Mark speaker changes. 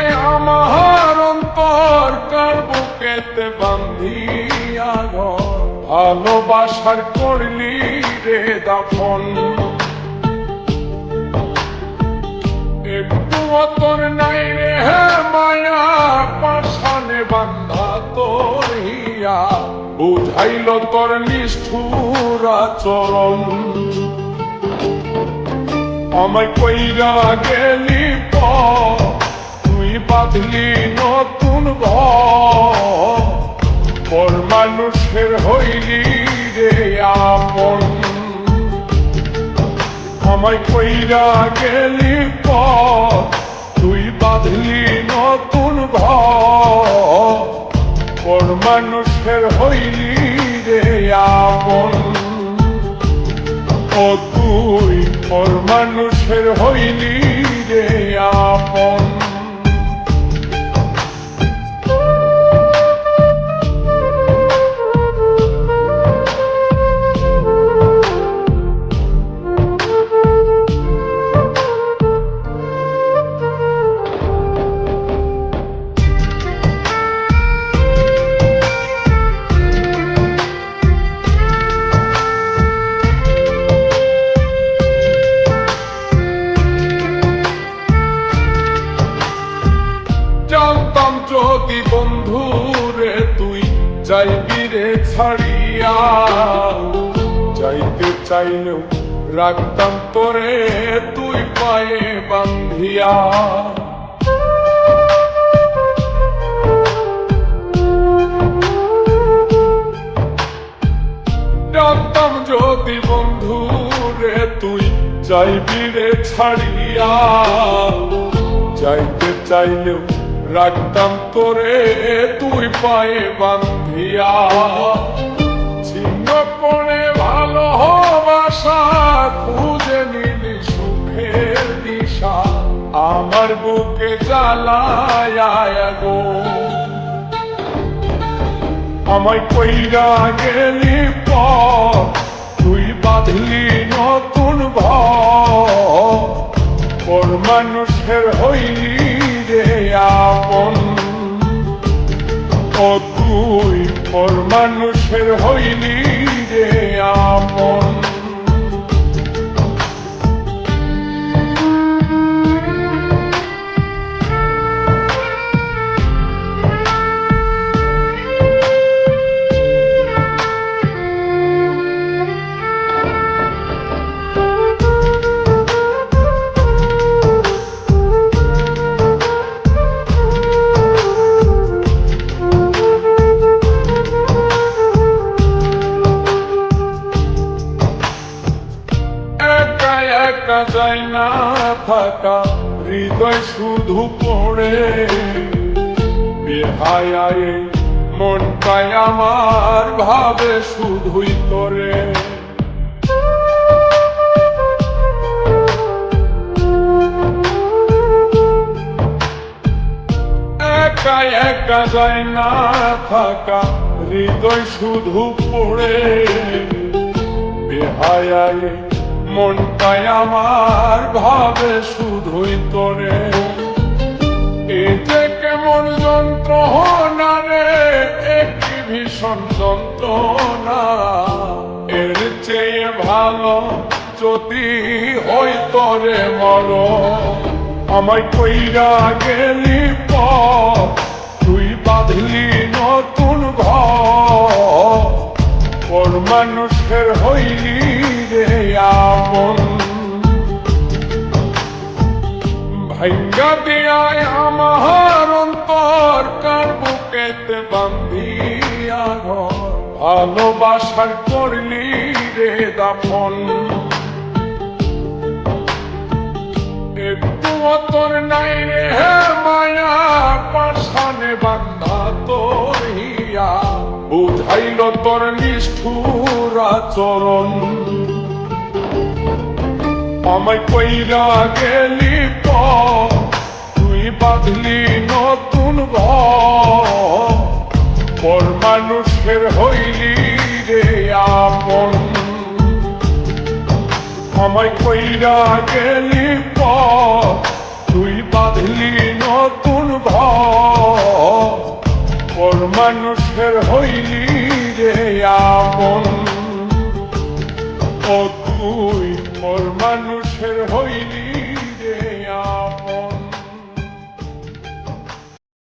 Speaker 1: দিয়ায় আমার অন্তর কার বুকেতে বান্ধিয়া ঘর ভালোবাসার করলি রে দাফন একটু তোর নাই রে মায়া পাশানে বান্ধা তোর হিয়া বুঝাইল তোর নিষ্ঠুর আচরণ আমায় কইরা গেলি তুই বাঁধলি নতুন ঘর মানুষের হইলি রে আপন আমায় কইরা গেলি তুই বাঁধলি নতুন ঘর মানুষের হইলি রে আপন ও তুই ওর মানুষের হইলি রে আপন জানতাম যদি বন্ধু রে তুই যাইবি রে ছাড়িয়া যাইতে চাইলেও রাখতাম তোরে তুই পায়ে বান্ধিয়া জানতাম যদি বন্ধু রে তুই যাইবি রে ছাড়িয়া যাইতে চাইলেও রাখতাম তোরে তুই পায়ে বান্ধিয়া ছিন্ন করে ভালোবাসা খুঁজে নিলি সুখের দিশা আমার বুকে জ্বালায় গো আমায় কইরা গেলি তুই বাঁধলি নতুন ঘর মানুষের হইলি রে আপন ও তুই ওর মানুষের হইলি রে আপন একা যায় না থাকা হৃদয় শুধু পড়ে বেহায়ায় মনটাই আমার ভাবে শুধুই তোরে একা একা যায় না থাকা হৃদয় শুধু পড়ে বেহায়ায় মনটাই আমার ভাবে শুধুই তোরে এই যে কেমন যন্ত্রণা রে একটি ভীষণ যন্ত্রণা এর চেয়ে ভালো যদি হই তোরে মর আমায় কইরা গেলি তুই বাঁধলি নতুন ঘর মানুষের হইলি রে আপন ভাঙ্গা দিয়ায় আমার অন্তর কার বুকেতে বান্ধিয়া ঘর ভালোবাসার করলি রে দাফন একটু তোর নাই রে মায়া পাশানে বান্ধা তোর হিয়া বুঝাইল তোর নিষ্ঠুর আচরণ আমায় কইরা গেলি তুই বাঁধলি নতুন ঘর মানুষের হইলি রে আপন আমায় কইরা গেলি তুই বাঁধলি নতুন ঘর পর মানুষের হইলি রে আপন ও তুই পর মানুষের হইলি